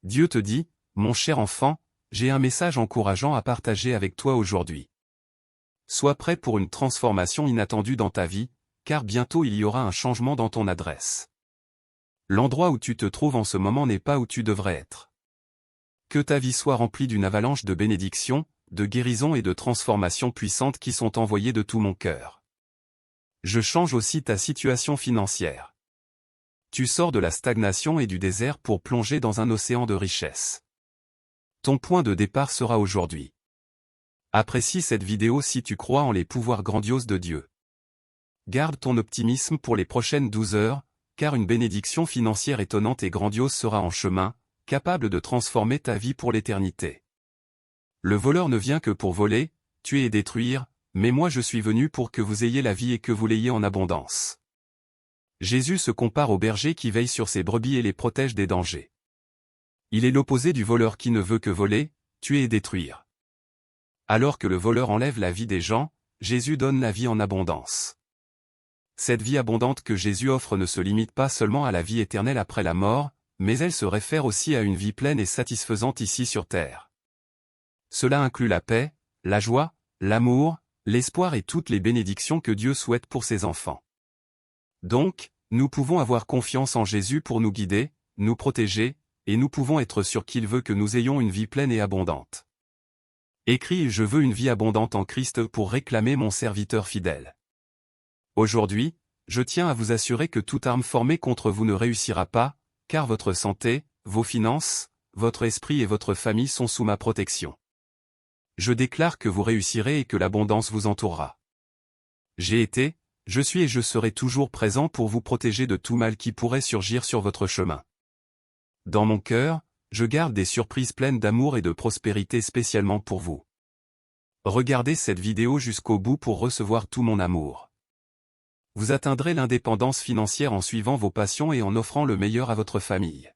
Dieu te dit, mon cher enfant, j'ai un message encourageant à partager avec toi aujourd'hui. Sois prêt pour une transformation inattendue dans ta vie, car bientôt il y aura un changement dans ton adresse. L'endroit où tu te trouves en ce moment n'est pas où tu devrais être. Que ta vie soit remplie d'une avalanche de bénédictions, de guérisons et de transformations puissantes qui sont envoyées de tout mon cœur. Je change aussi ta situation financière. Tu sors de la stagnation et du désert pour plonger dans un océan de richesse. Ton point de départ sera aujourd'hui. Apprécie cette vidéo si tu crois en les pouvoirs grandioses de Dieu. Garde ton optimisme pour les prochaines 12 heures, car une bénédiction financière étonnante et grandiose sera en chemin, capable de transformer ta vie pour l'éternité. Le voleur ne vient que pour voler, tuer et détruire, mais moi je suis venu pour que vous ayez la vie et que vous l'ayez en abondance. Jésus se compare au berger qui veille sur ses brebis et les protège des dangers. Il est l'opposé du voleur qui ne veut que voler, tuer et détruire. Alors que le voleur enlève la vie des gens, Jésus donne la vie en abondance. Cette vie abondante que Jésus offre ne se limite pas seulement à la vie éternelle après la mort, mais elle se réfère aussi à une vie pleine et satisfaisante ici sur terre. Cela inclut la paix, la joie, l'amour, l'espoir et toutes les bénédictions que Dieu souhaite pour ses enfants. Donc, nous pouvons avoir confiance en Jésus pour nous guider, nous protéger, et nous pouvons être sûrs qu'il veut que nous ayons une vie pleine et abondante. Écris « Je veux une vie abondante en Christ » pour réclamer mon serviteur fidèle. Aujourd'hui, je tiens à vous assurer que toute arme formée contre vous ne réussira pas, car votre santé, vos finances, votre esprit et votre famille sont sous ma protection. Je déclare que vous réussirez et que l'abondance vous entourera. J'ai été, je suis et je serai toujours présent pour vous protéger de tout mal qui pourrait surgir sur votre chemin. Dans mon cœur, je garde des surprises pleines d'amour et de prospérité spécialement pour vous. Regardez cette vidéo jusqu'au bout pour recevoir tout mon amour. Vous atteindrez l'indépendance financière en suivant vos passions et en offrant le meilleur à votre famille.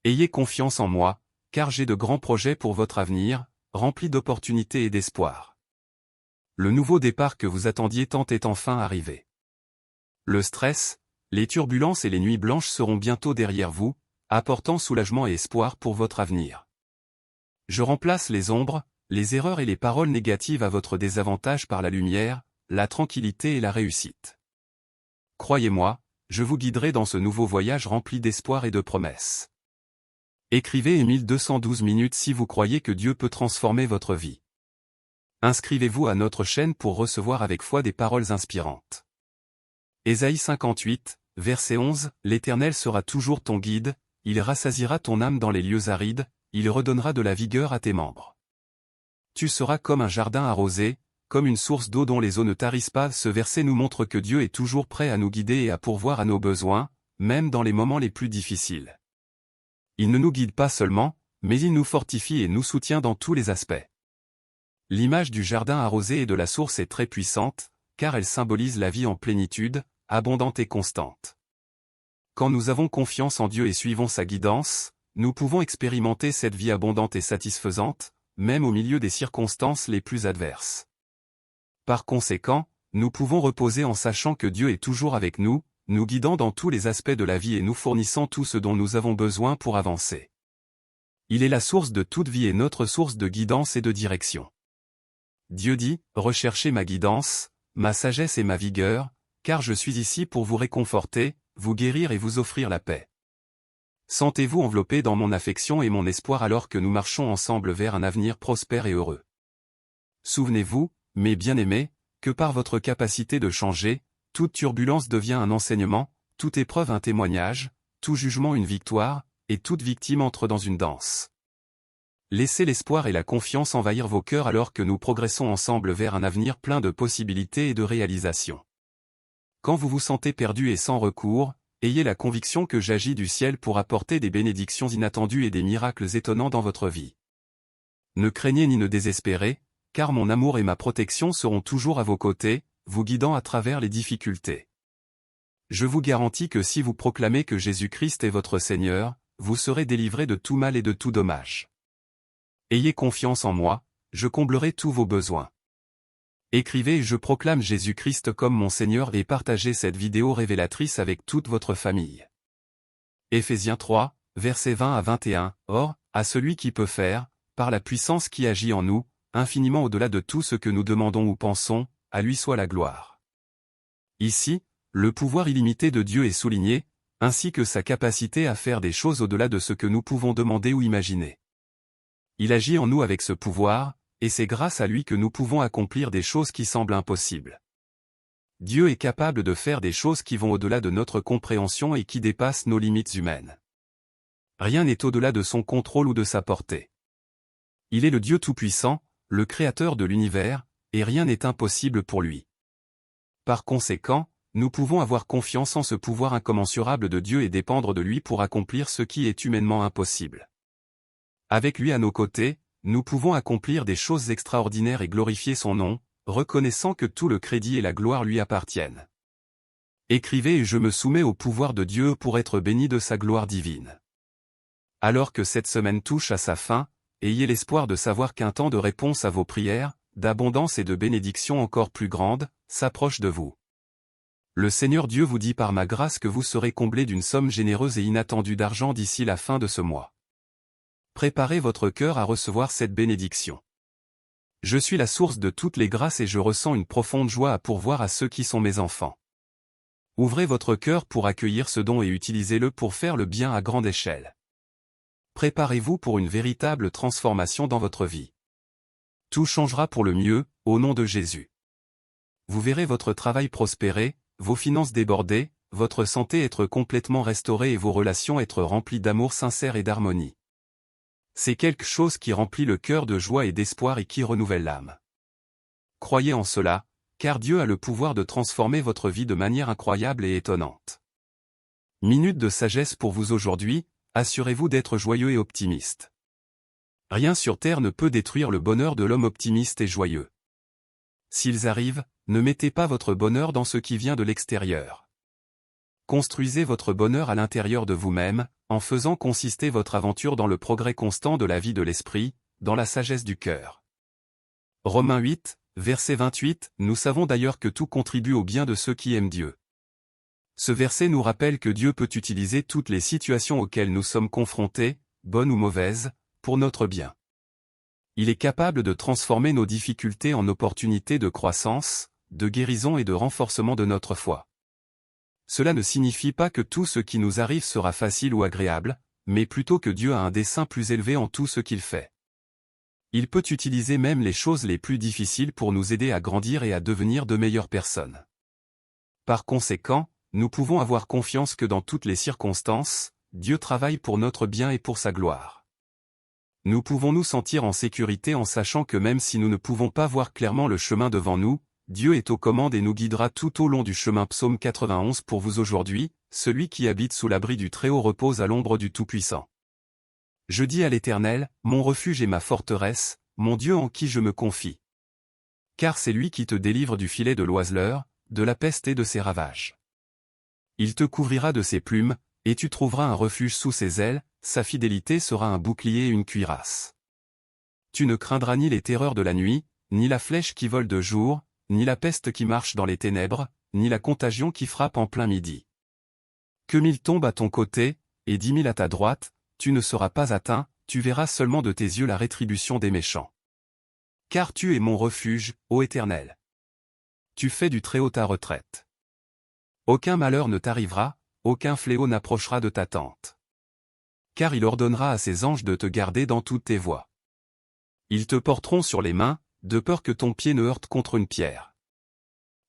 Ayez confiance en moi, car j'ai de grands projets pour votre avenir, remplis d'opportunités et d'espoir. Le nouveau départ que vous attendiez tant est enfin arrivé. Le stress, les turbulences et les nuits blanches seront bientôt derrière vous, apportant soulagement et espoir pour votre avenir. Je remplace les ombres, les erreurs et les paroles négatives à votre désavantage par la lumière, la tranquillité et la réussite. Croyez-moi, je vous guiderai dans ce nouveau voyage rempli d'espoir et de promesses. Écrivez 1212 minutes si vous croyez que Dieu peut transformer votre vie. Inscrivez-vous à notre chaîne pour recevoir avec foi des paroles inspirantes. Ésaïe 58, verset 11, L'Éternel sera toujours ton guide, il rassasiera ton âme dans les lieux arides, il redonnera de la vigueur à tes membres. Tu seras comme un jardin arrosé, comme une source d'eau dont les eaux ne tarissent pas. Ce verset nous montre que Dieu est toujours prêt à nous guider et à pourvoir à nos besoins, même dans les moments les plus difficiles. Il ne nous guide pas seulement, mais il nous fortifie et nous soutient dans tous les aspects. L'image du jardin arrosé et de la source est très puissante, car elle symbolise la vie en plénitude, abondante et constante. Quand nous avons confiance en Dieu et suivons sa guidance, nous pouvons expérimenter cette vie abondante et satisfaisante, même au milieu des circonstances les plus adverses. Par conséquent, nous pouvons reposer en sachant que Dieu est toujours avec nous, nous guidant dans tous les aspects de la vie et nous fournissant tout ce dont nous avons besoin pour avancer. Il est la source de toute vie et notre source de guidance et de direction. Dieu dit, « Recherchez ma guidance, ma sagesse et ma vigueur, car je suis ici pour vous réconforter, vous guérir et vous offrir la paix. » Sentez-vous enveloppé dans mon affection et mon espoir alors que nous marchons ensemble vers un avenir prospère et heureux. Souvenez-vous, mes bien-aimés, que par votre capacité de changer, toute turbulence devient un enseignement, toute épreuve un témoignage, tout jugement une victoire, et toute victime entre dans une danse. Laissez l'espoir et la confiance envahir vos cœurs alors que nous progressons ensemble vers un avenir plein de possibilités et de réalisations. Quand vous vous sentez perdu et sans recours, ayez la conviction que j'agis du ciel pour apporter des bénédictions inattendues et des miracles étonnants dans votre vie. Ne craignez ni ne désespérez, car mon amour et ma protection seront toujours à vos côtés, vous guidant à travers les difficultés. Je vous garantis que si vous proclamez que Jésus-Christ est votre Seigneur, vous serez délivré de tout mal et de tout dommage. Ayez confiance en moi, je comblerai tous vos besoins. Écrivez « Je proclame Jésus-Christ comme mon Seigneur » et partagez cette vidéo révélatrice avec toute votre famille. Éphésiens 3, versets 20 à 21, Or, à celui qui peut faire, par la puissance qui agit en nous, infiniment au-delà de tout ce que nous demandons ou pensons, à lui soit la gloire. Ici, le pouvoir illimité de Dieu est souligné, ainsi que sa capacité à faire des choses au-delà de ce que nous pouvons demander ou imaginer. Il agit en nous avec ce pouvoir, et c'est grâce à lui que nous pouvons accomplir des choses qui semblent impossibles. Dieu est capable de faire des choses qui vont au-delà de notre compréhension et qui dépassent nos limites humaines. Rien n'est au-delà de son contrôle ou de sa portée. Il est le Dieu Tout-Puissant, le Créateur de l'univers, et rien n'est impossible pour lui. Par conséquent, nous pouvons avoir confiance en ce pouvoir incommensurable de Dieu et dépendre de lui pour accomplir ce qui est humainement impossible. Avec lui à nos côtés, nous pouvons accomplir des choses extraordinaires et glorifier son nom, reconnaissant que tout le crédit et la gloire lui appartiennent. Écrivez et je me soumets au pouvoir de Dieu pour être béni de sa gloire divine. Alors que cette semaine touche à sa fin, ayez l'espoir de savoir qu'un temps de réponse à vos prières, d'abondance et de bénédiction encore plus grande, s'approche de vous. Le Seigneur Dieu vous dit par ma grâce que vous serez comblés d'une somme généreuse et inattendue d'argent d'ici la fin de ce mois. Préparez votre cœur à recevoir cette bénédiction. Je suis la source de toutes les grâces et je ressens une profonde joie à pourvoir à ceux qui sont mes enfants. Ouvrez votre cœur pour accueillir ce don et utilisez-le pour faire le bien à grande échelle. Préparez-vous pour une véritable transformation dans votre vie. Tout changera pour le mieux, au nom de Jésus. Vous verrez votre travail prospérer, vos finances déborder, votre santé être complètement restaurée et vos relations être remplies d'amour sincère et d'harmonie. C'est quelque chose qui remplit le cœur de joie et d'espoir et qui renouvelle l'âme. Croyez en cela, car Dieu a le pouvoir de transformer votre vie de manière incroyable et étonnante. Minute de sagesse pour vous aujourd'hui, assurez-vous d'être joyeux et optimiste. Rien sur terre ne peut détruire le bonheur de l'homme optimiste et joyeux. S'ils arrivent, ne mettez pas votre bonheur dans ce qui vient de l'extérieur. Construisez votre bonheur à l'intérieur de vous-même, en faisant consister votre aventure dans le progrès constant de la vie de l'esprit, dans la sagesse du cœur. Romains 8, verset 28, nous savons d'ailleurs que tout contribue au bien de ceux qui aiment Dieu. Ce verset nous rappelle que Dieu peut utiliser toutes les situations auxquelles nous sommes confrontés, bonnes ou mauvaises, pour notre bien. Il est capable de transformer nos difficultés en opportunités de croissance, de guérison et de renforcement de notre foi. Cela ne signifie pas que tout ce qui nous arrive sera facile ou agréable, mais plutôt que Dieu a un dessein plus élevé en tout ce qu'il fait. Il peut utiliser même les choses les plus difficiles pour nous aider à grandir et à devenir de meilleures personnes. Par conséquent, nous pouvons avoir confiance que dans toutes les circonstances, Dieu travaille pour notre bien et pour sa gloire. Nous pouvons nous sentir en sécurité en sachant que même si nous ne pouvons pas voir clairement le chemin devant nous, Dieu est aux commandes et nous guidera tout au long du chemin. Psaume 91 pour vous aujourd'hui, celui qui habite sous l'abri du Très-Haut repose à l'ombre du Tout-Puissant. Je dis à l'Éternel, mon refuge et ma forteresse, mon Dieu en qui je me confie. Car c'est lui qui te délivre du filet de l'oiseleur, de la peste et de ses ravages. Il te couvrira de ses plumes, et tu trouveras un refuge sous ses ailes, sa fidélité sera un bouclier et une cuirasse. Tu ne craindras ni les terreurs de la nuit, ni la flèche qui vole de jour, ni la peste qui marche dans les ténèbres, ni la contagion qui frappe en plein midi. Que 1000 tombent à ton côté, et 10 000 à ta droite, tu ne seras pas atteint, tu verras seulement de tes yeux la rétribution des méchants. Car tu es mon refuge, ô Éternel. Tu fais du Très-Haut ta retraite. Aucun malheur ne t'arrivera, aucun fléau n'approchera de ta tente. Car il ordonnera à ses anges de te garder dans toutes tes voies. Ils te porteront sur les mains, de peur que ton pied ne heurte contre une pierre.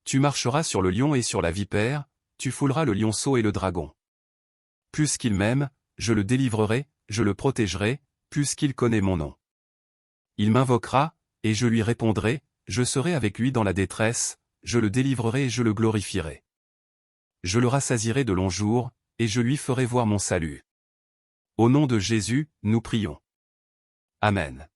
Tu marcheras sur le lion et sur la vipère, tu fouleras le lionceau et le dragon. Puisqu'il m'aime, je le délivrerai, je le protégerai, puisqu'il connaît mon nom. Il m'invoquera, et je lui répondrai, je serai avec lui dans la détresse, je le délivrerai et je le glorifierai. Je le rassasierai de longs jours, et je lui ferai voir mon salut. Au nom de Jésus, nous prions. Amen.